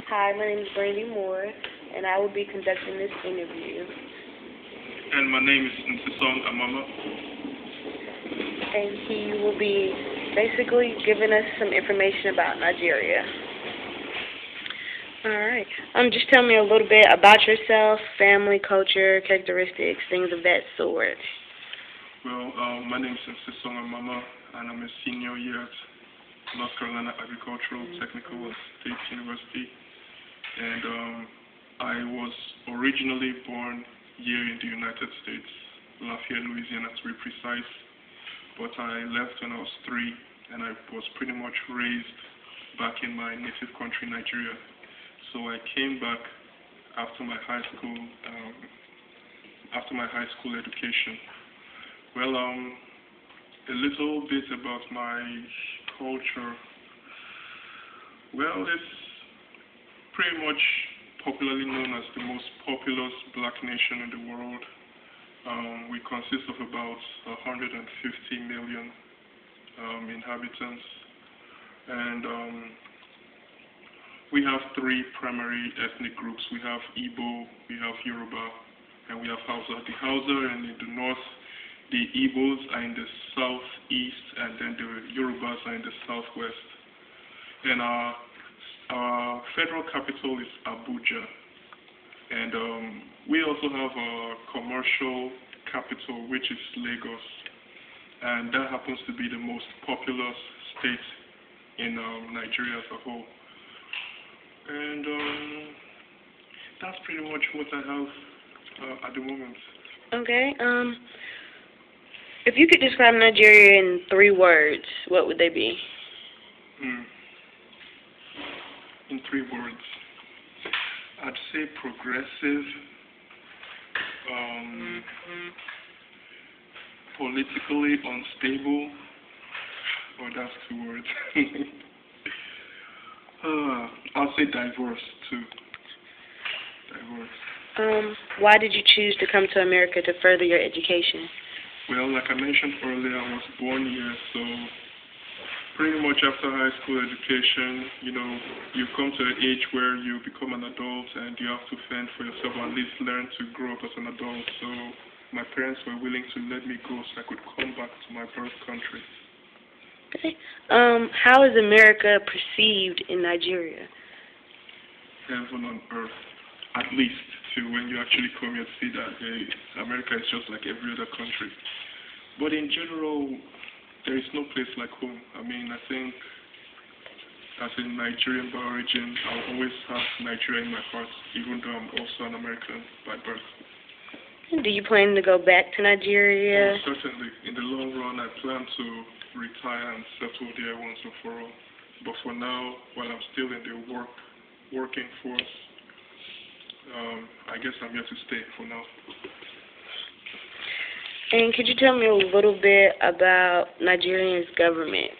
Hi, my name is Brandy Moore, and I will be conducting this interview. And my name is Nsisong Amama. And he will be basically giving us some information about Nigeria. All right. Just tell me a little bit about yourself, family, culture, characteristics, things of that sort. Well, my name is Nsisong Amama, and I'm a senior year at North Carolina Agricultural Technical State University. And I was originally born here in the United States, Lafayette, Louisiana to be precise. But I left when I was 3, and I was pretty much raised back in my native country, Nigeria. So I came back after my high school education. Well, a little bit about my culture. Well, it's pretty much popularly known as the most populous black nation in the world. We consist of about 150 million inhabitants, and we have 3 primary ethnic groups. We have Igbo, we have Yoruba, and we have Hausa. The Hausa are in the north, the Igbos are in the southeast, and then the Yorubas are in the southwest. And our federal capital is Abuja. And we also have a commercial capital, which is Lagos. And that happens to be the most populous state in Nigeria as a whole. And that's pretty much what I have at the moment. Okay. If you could describe Nigeria in 3 words, what would they be? In 3 words, I'd say progressive, politically unstable, or that's 2 words. I'll say diverse too. Diverse. Why did you choose to come to America to further your education? Well, like I mentioned earlier, I was born here, so pretty much after high school education, you come to an age where you become an adult and you have to fend for yourself, or at least learn to grow up as an adult. So my parents were willing to let me go so I could come back to my birth country. Okay. How is America perceived in Nigeria? Heaven on earth, at least to when you actually come here to see that, hey, America is just like every other country. But in general, there is no place like home. I mean, I think as a Nigerian by origin, I'll always have Nigeria in my heart, even though I'm also an American by birth. Do you plan to go back to Nigeria? Oh, certainly. In the long run, I plan to retire and settle there once and for all. But for now, while I'm still in the working force, I guess I'm here to stay for now. And could you tell me a little bit about Nigeria's government?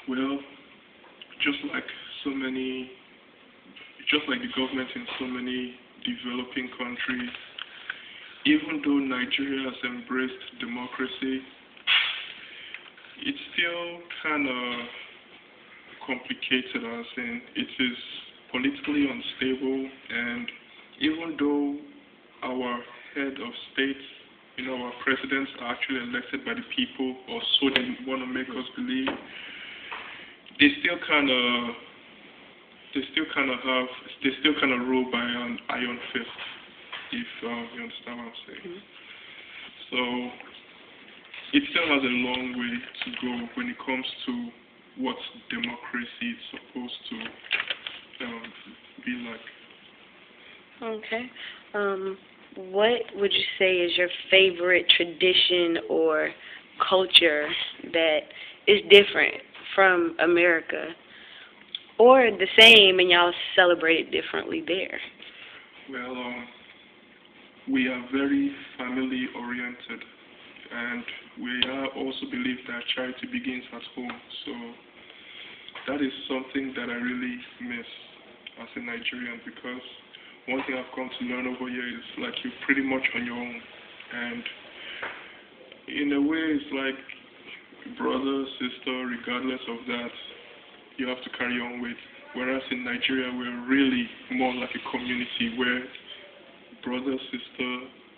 Well, just like the government in so many developing countries, even though Nigeria has embraced democracy, it's still kind of complicated, as in it is politically unstable, and even though our head of state, our presidents are actually elected by the people, or so they want to make us believe, they still kind of rule by an iron fist, if you understand what I'm saying. Mm-hmm. So it still has a long way to go when it comes to what democracy is supposed to be like. Okay. What would you say is your favorite tradition or culture that is different from America, or the same and y'all celebrate it differently there? Well, we are very family oriented, and we also believe that charity begins at home. So that is something that I really miss as a Nigerian, because one thing I've come to learn over here is like you're pretty much on your own, and in a way it's like brother, sister, regardless of that, you have to carry your own weight. Whereas in Nigeria, we're really more like a community where brother, sister,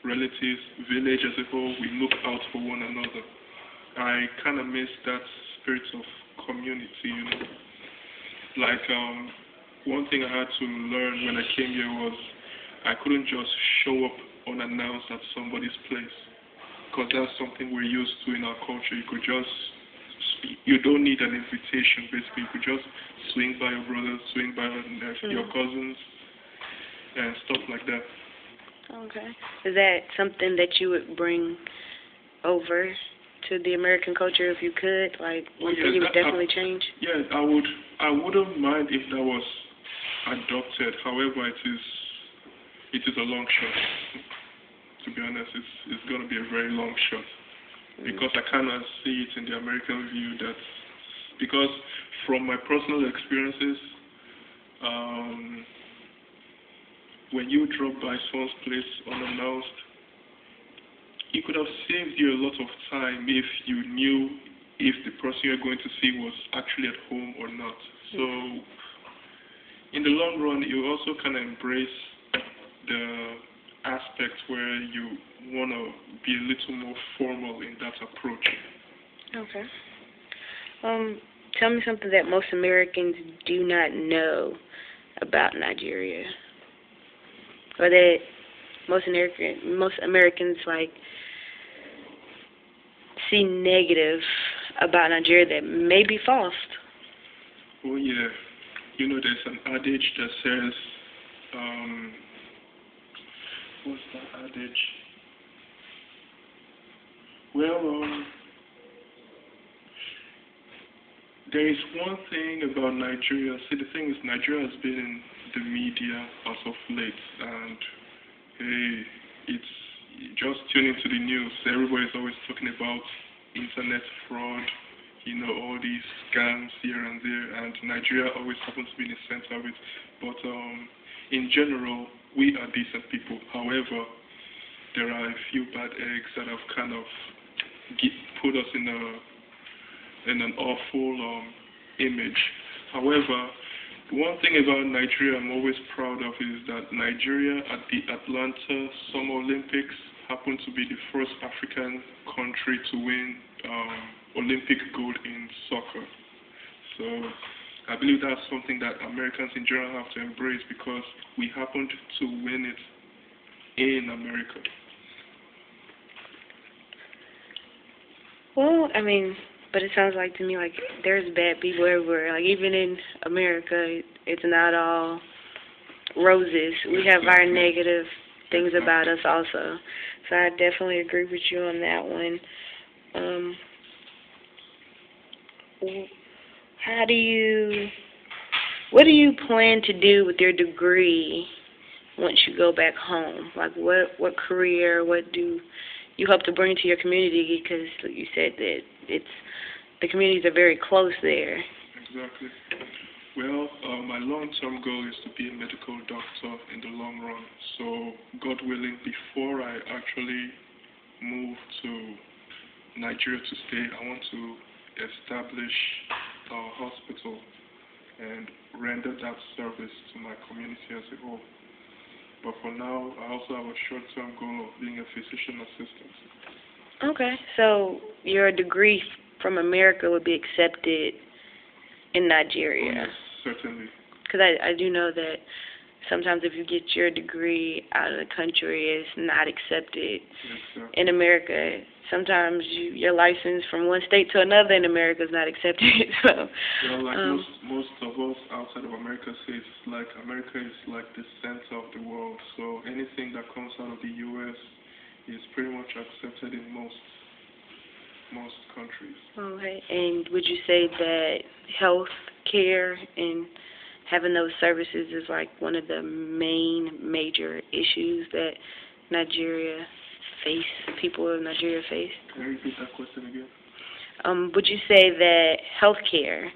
relatives, village as a whole, we look out for one another. I kind of miss that spirit of community, you know. Like, one thing I had to learn when I came here was I couldn't just show up unannounced at somebody's place, because that's something we're used to in our culture. You don't need an invitation, basically. You could just swing by your brothers, swing by your cousins, and stuff like that. Okay. Is that something that you would bring over to the American culture if you could? Like, one thing you would definitely change? Yeah, I wouldn't mind if that was adopted. However, it is a long shot. To be honest, it's going to be a very long shot. Because I kind of see it in the American view that, because from my personal experiences, when you drop by someone's place unannounced, it could have saved you a lot of time if you knew if the person you're going to see was actually at home or not. So, in the long run, you also kind of embrace the aspect where you want to be a little more formal in that approach. Okay. Tell me something that most Americans do not know about Nigeria, or that most Americans like see negative about Nigeria that may be false. Oh yeah, you know, there's an adage that says, what's that adage? Well, there is one thing about Nigeria. See, the thing is, Nigeria has been in the media as of late, and hey, it's just tune into the news. Everybody's always talking about internet fraud, you know, all these scams here and there, and Nigeria always happens to be in the center of it. But in general, we are decent people. However, there are a few bad eggs that have kind of put us in an awful image. However, one thing about Nigeria I'm always proud of is that Nigeria at the Atlanta Summer Olympics happened to be the first African country to win Olympic gold in soccer. So I believe that's something that Americans in general have to embrace, because we happened to win it in America. Well, I mean, but it sounds like to me like there's bad people everywhere. Like, even in America, it's not all roses. We have our negative things about us also. So I definitely agree with you on that one. What do you plan to do with your degree once you go back home? Like, what career, what do you hope to bring to your community? Because you said that the communities are very close there. Exactly. Well, my long-term goal is to be a medical doctor in the long run. So, God willing, before I actually move to Nigeria to stay, I want to establish a hospital and render that service to my community as a whole. But for now, I also have a short-term goal of being a physician assistant. Okay, so your degree from America would be accepted in Nigeria? Oh, yes, certainly. Because I do know that sometimes if you get your degree out of the country, it's not accepted in America. Sometimes your license from one state to another in America is not accepted. So, well, like most of us outside of America say, it's like America is like the center of the world. So anything that comes out of the U.S. is pretty much accepted in most countries. Okay, and would you say that health care and having those services is like one of the main major issues that people in Nigeria face? Can you repeat that question again? Would you say that health care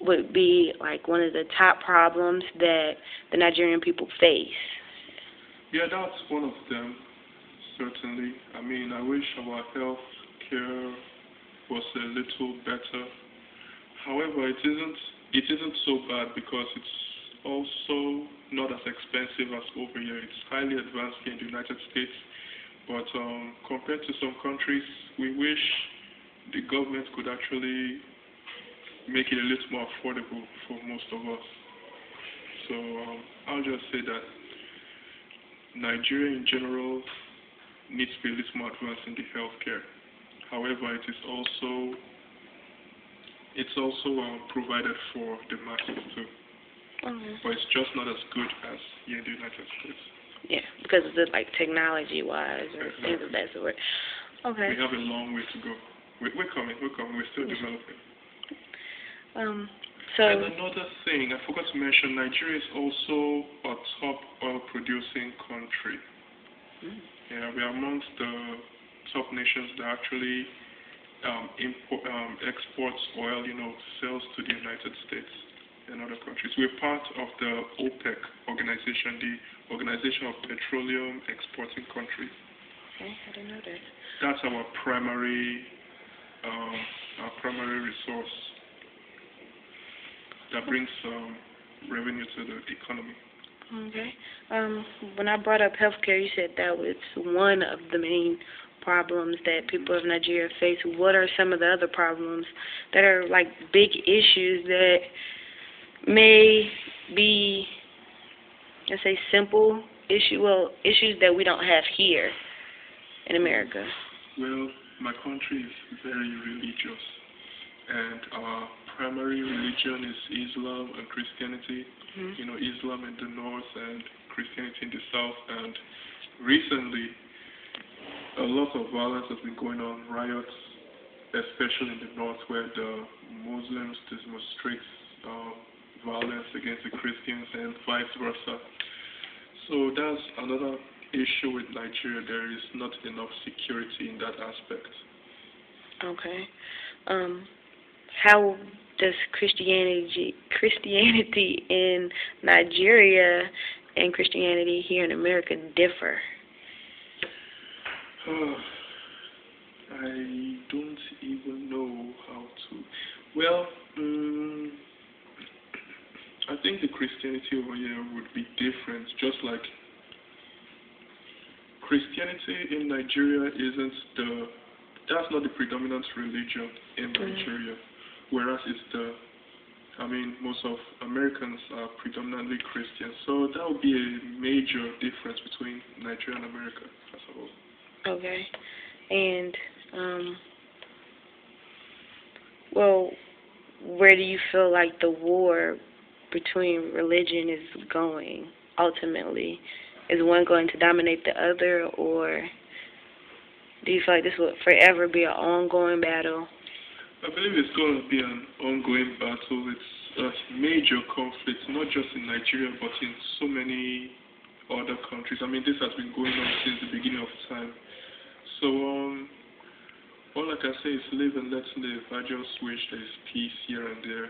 would be like one of the top problems that the Nigerian people face? Yeah, that's one of them, certainly. I mean, I wish our health care was a little better. However, it isn't it isn't so bad because it's also not as expensive as over here. It's highly advanced here in the United States, but compared to some countries, we wish the government could actually make it a little more affordable for most of us. So I'll just say that Nigeria in general needs to be a little more advanced in the healthcare. However, it's also provided for the masses too. But it's just not as good as here in the United States. Yeah, because of the technology-wise or things of that sort. Okay. We have a long way to go. We're coming. We're still developing. And another thing, I forgot to mention, Nigeria is also a top oil-producing country. Yeah, we are amongst the top nations that actually exports oil, sells to the United States and other countries. We're part of the OPEC organization, the Organization of Petroleum Exporting Countries. Okay, I didn't know that. That's our primary resource that brings revenue to the economy. Okay. When I brought up healthcare, you said that was one of the main problems that people of Nigeria face. What are some of the other problems that are big issues that may be, let's say, simple issues that we don't have here in America? Well, my country is very religious, and our primary religion is Islam and Christianity. Islam in the north and Christianity in the south. And recently, a lot of violence has been going on, riots, especially in the north, where the Muslims demonstrate violence against the Christians and vice versa. So that's another issue with Nigeria. There is not enough security in that aspect. Okay. How does Christianity in Nigeria and Christianity here in America differ? I don't even know how to. Well, I think the Christianity over here would be different. Just like Christianity in Nigeria that's not the predominant religion in Nigeria. Whereas most of Americans are predominantly Christian. So that would be a major difference between Nigeria and America as a whole. Okay. And, where do you feel like the war between religion is going ultimately? Is one going to dominate the other, or do you feel like this will forever be an ongoing battle? I believe it's going to be an ongoing battle. It's a major conflict, not just in Nigeria, but in so many other countries. This has been going on since the beginning of time. So, all I can say is live and let live. I just wish there's peace here and there.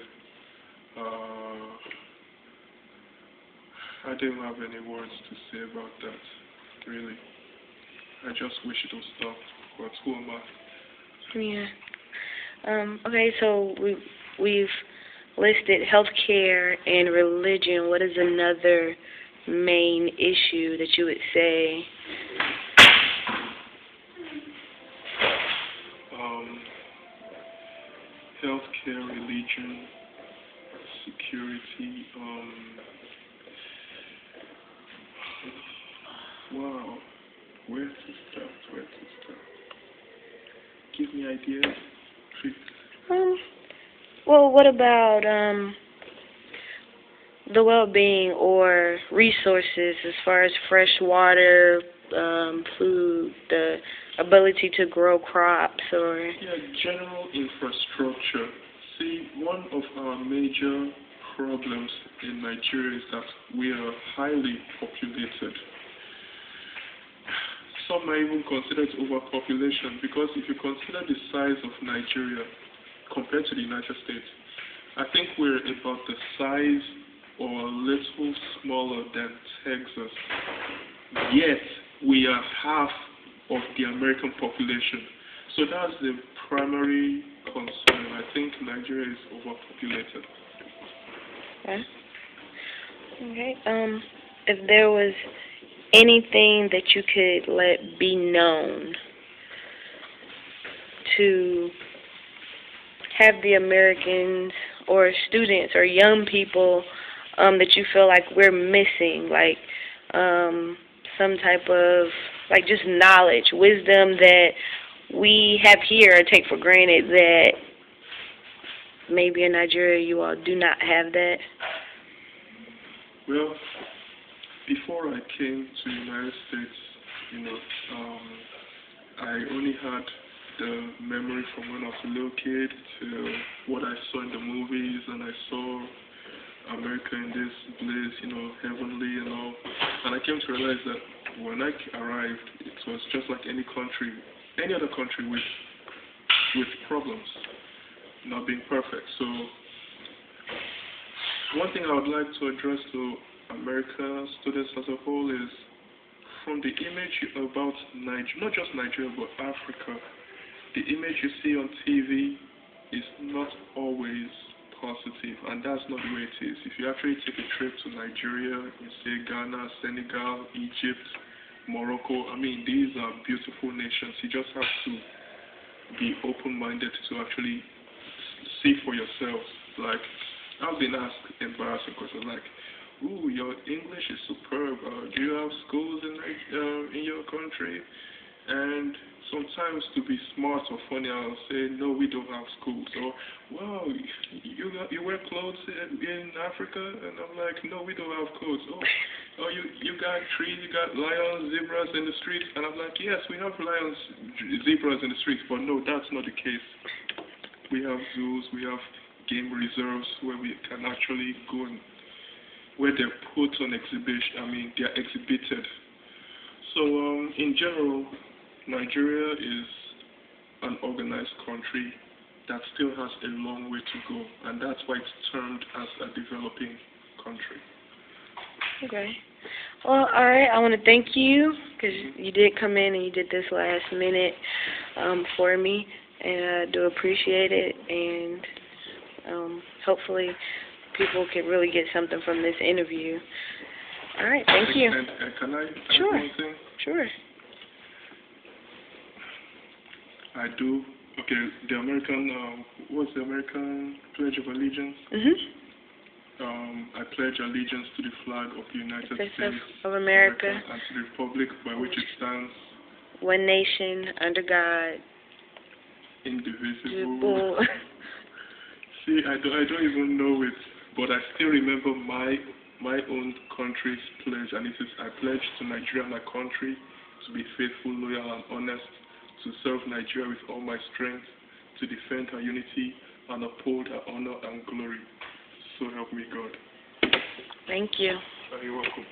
I don't have any words to say about that, really. I just wish it would stop, but who am I? Yeah. Okay, so we've listed healthcare and religion. What is another main issue that you would say? Healthcare, religion, security. Wow. Where to start? Give me ideas. What about the well-being or resources as far as fresh water, food, the ability to grow crops, or... Yeah, general infrastructure. See, one of our major problems in Nigeria is that we are highly populated. Some might even consider it overpopulation, because if you consider the size of Nigeria compared to the United States, I think we're about the size or a little smaller than Texas. Yet, we are half of the American population. So that's the primary concern. I think Nigeria is overpopulated. Okay. Okay. If there was anything that you could let be known to have the Americans or students or young people that you feel like we're missing, like some type of, like, just knowledge, wisdom that we have here or take for granted that maybe in Nigeria you all do not have that? Well, before I came to the United States, I only had the memory from when I was a little kid to what I saw in the movies, and I saw America in this bliss, heavenly and all. And I came to realize that when I arrived, it was just like any country, any other country with problems, not being perfect. So one thing I would like to address to American students as a whole is from the image about Nigeria, not just Nigeria, but Africa, the image you see on TV is not always positive, and that's not the way it is. If you actually take a trip to Nigeria, you say Ghana, Senegal, Egypt, Morocco, these are beautiful nations. You just have to be open-minded to actually see for yourself. Like, I've been asked embarrassing questions like, "Ooh, your English is superb. Do you have schools in your country?" And sometimes, to be smart or funny, I'll say, "No, we don't have schools." Or, "Wow, you wear clothes in Africa?" And I'm like, "No, we don't have clothes." Oh, you got trees, you got lions, zebras in the streets? And I'm like, "Yes, we have lions, zebras in the streets." But no, that's not the case. We have zoos, we have game reserves where we can actually go and where they're put on exhibition. They're exhibited. So, in general, Nigeria is an organized country that still has a long way to go, and that's why it's termed as a developing country. Okay. Well, all right. I want to thank you because you did come in and you did this last minute for me, and I do appreciate it. And hopefully people can really get something from this interview. All right. Thank you. And can I add Sure. one thing? Sure. I do. Okay, the American, what's the American Pledge of Allegiance? I pledge allegiance to the flag of the United States of America and to the republic by which it stands, one nation, under God, indivisible. See, I don't even know it, but I still remember my own country's pledge, and it is, "I pledge to Nigeria, my country, to be faithful, loyal, and honest, to serve Nigeria with all my strength, to defend her unity and uphold her honor and glory. So help me God." Thank you. You're welcome.